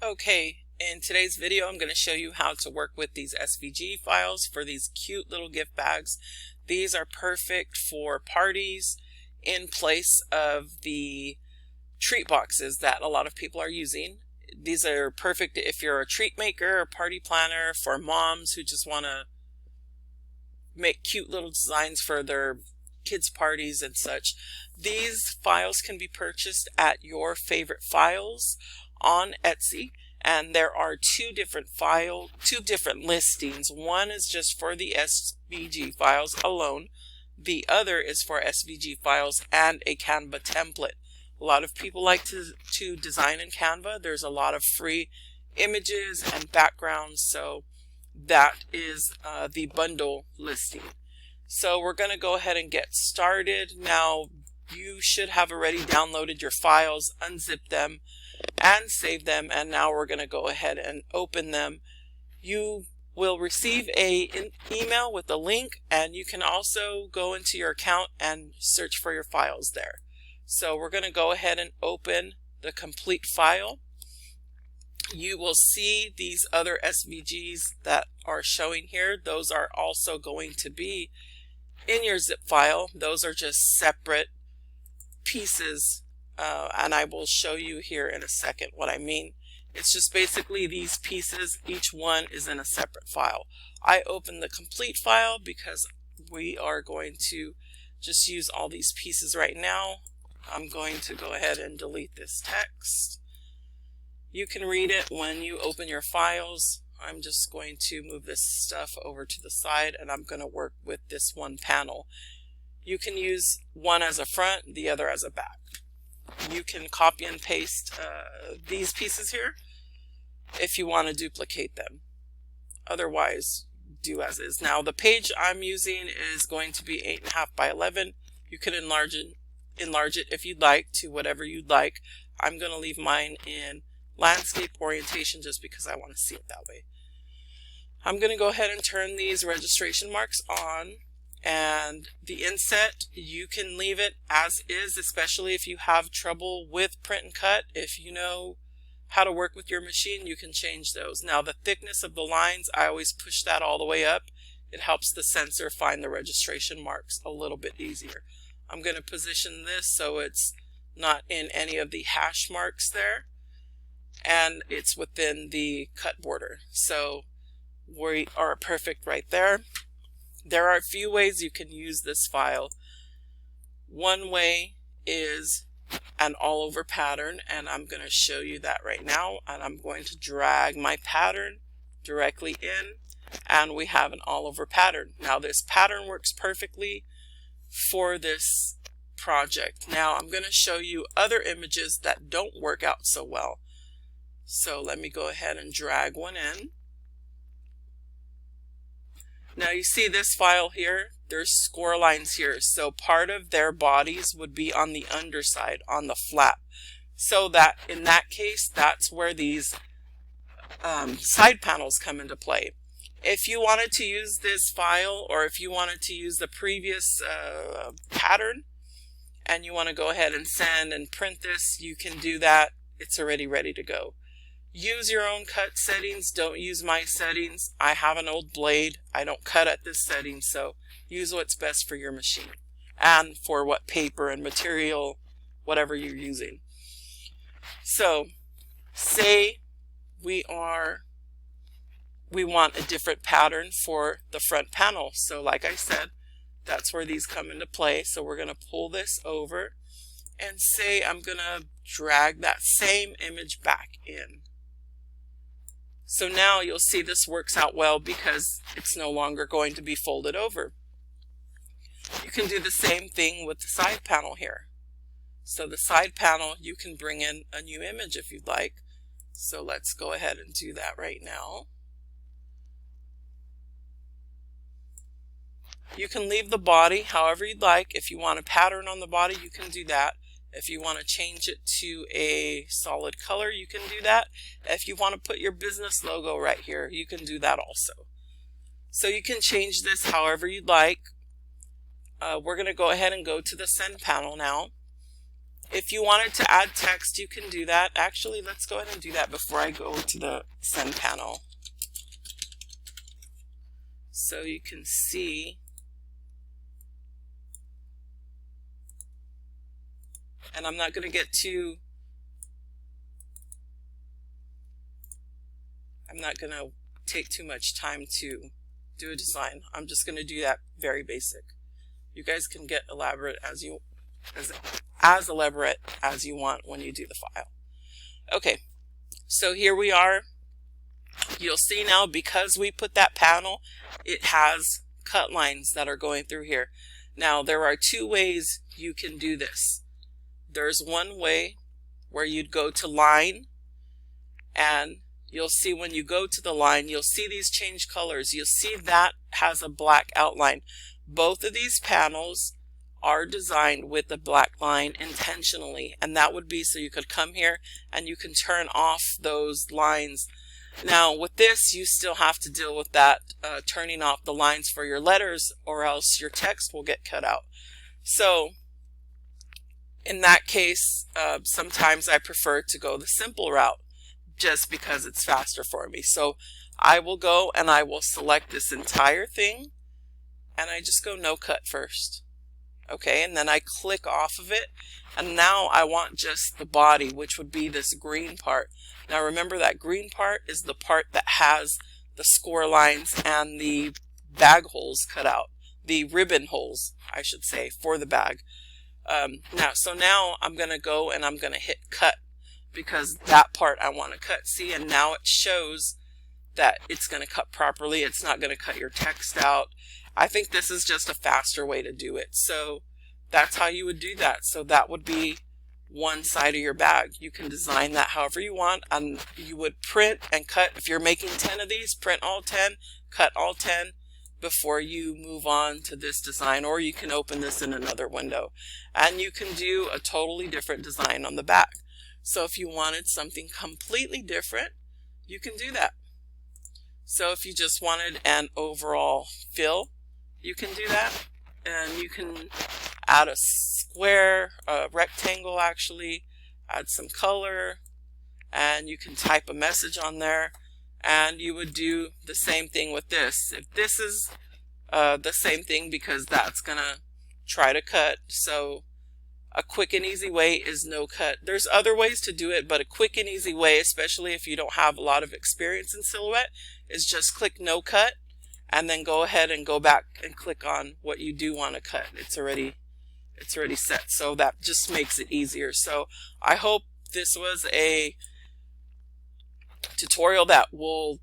Okay, in today's video I'm going to show you how to work with these SVG files for these cute little gift bags. These are perfect for parties in place of the treat boxes that a lot of people are using. These are perfect if you're a treat maker or party planner, for moms who just want to make cute little designs for their kids' parties and such. These files can be purchased at YourFavoriteFiles on Etsy, and there are two different listings. One is just for the SVG files alone. The other is for SVG files and a Canva template. A lot of people like to design in Canva. There's a lot of free images and backgrounds, so that is the bundle listing. So we're going to go ahead and get started. Now you should have already downloaded your files, unzip them and save them, and now we're going to go ahead and open them. You will receive an email with a link, and you can also go into your account and search for your files there. So we're going to go ahead and open the complete file. You will see these other SVGs that are showing here. Those are also going to be in your zip file. Those are just separate pieces, and I will show you here in a second what I mean. It's just basically these pieces, each one is in a separate file. I opened the complete file because we are going to just use all these pieces right now. I'm going to go ahead and delete this text. You can read it when you open your files. I'm just going to move this stuff over to the side, and I'm going to work with this one panel. You can use one as a front, the other as a back. You can copy and paste these pieces here if you want to duplicate them. Otherwise, do as is. Now the page I'm using is going to be 8.5 by 11. You can enlarge it if you'd like to whatever you'd like. I'm going to leave mine in landscape orientation just because I want to see it that way. I'm going to go ahead and turn these registration marks on, and the inset, you can leave it as is, especially if you have trouble with print and cut. If you know how to work with your machine, you can change those. Now the thickness of the lines, I always push that all the way up. It helps the sensor find the registration marks a little bit easier. I'm going to position this so it's not in any of the hash marks there, and it's within the cut border. So we are perfect right there. There are a few ways you can use this file. One way is an all over pattern, and I'm going to show you that right now. And I'm going to drag my pattern directly in, and we have an all over pattern. Now this pattern works perfectly for this project. Now I'm going to show you other images that don't work out so well. So let me go ahead and drag one in. Now you see this file here, there's score lines here, so part of their bodies would be on the underside, on the flap. So that in that case, that's where these side panels come into play. If you wanted to use this file, or if you wanted to use the previous pattern, and you want to go ahead and send and print this, you can do that. It's already ready to go. Use your own cut settings. Don't use my settings. I have an old blade. I don't cut at this setting, so use what's best for your machine and for what paper and material, whatever you're using. So say we want a different pattern for the front panel. So like I said, that's where these come into play. So we're going to pull this over and say I'm going to drag that same image back in. So now you'll see this works out well because it's no longer going to be folded over. You can do the same thing with the side panel here. So the side panel, you can bring in a new image if you'd like. So let's go ahead and do that right now. You can leave the body however you'd like. If you want a pattern on the body, you can do that. If you want to change it to a solid color, you can do that. If you want to put your business logo right here, you can do that also. So you can change this however you'd like. We're going to go ahead and go to the send panel now. If you wanted to add text, you can do that. Actually, let's go ahead and do that before I go to the send panel. So you can see, and I'm not going to get too, I'm not going to take too much time to do a design. I'm just going to do that very basic. You guys can get elaborate as elaborate as you want when you do the file. Okay, so here we are. You'll see now, because we put that panel, it has cut lines that are going through here. Now there are two ways you can do this. There's one way where you'd go to line, and you'll see when you go to the line, you'll see these change colors. You'll see that has a black outline. Both of these panels are designed with the black line intentionally, and that would be so you could come here and you can turn off those lines. Now with this, you still have to deal with that turning off the lines for your letters, or else your text will get cut out. So in that case, sometimes I prefer to go the simple route just because it's faster for me. So I will go and I will select this entire thing, and I just go no cut first. Okay, and then I click off of it, and now I want just the body, which would be this green part. Now remember, that green part is the part that has the score lines and the bag holes cut out, the ribbon holes, I should say, for the bag. Now I'm going to go and I'm going to hit cut, because that part I want to cut. See, and now it shows that it's going to cut properly. It's not going to cut your text out. I think this is just a faster way to do it. So that's how you would do that. So that would be one side of your bag. You can design that however you want, and you would print and cut. If you're making 10 of these, print all 10, cut all 10 before you move on to this design, or you can open this in another window and you can do a totally different design on the back. So if you wanted something completely different, you can do that. So if you just wanted an overall fill, you can do that, and you can add a square, a rectangle actually, add some color, and you can type a message on there, and you would do the same thing with this. If this is the same thing, because that's gonna try to cut, so a quick and easy way is no cut. There's other ways to do it, but a quick and easy way, especially if you don't have a lot of experience in Silhouette, is just click no cut, and then go ahead and go back and click on what you do want to cut. It's already set, so that just makes it easier. So I hope this was a tutorial that will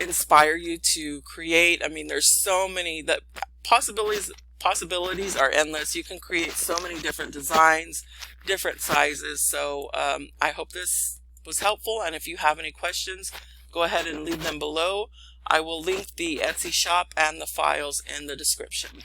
inspire you to create. I mean, there's so many, that possibilities are endless. You can create so many different designs, different sizes. So I hope this was helpful, and if you have any questions, go ahead and leave them below. I will link the Etsy shop and the files in the description.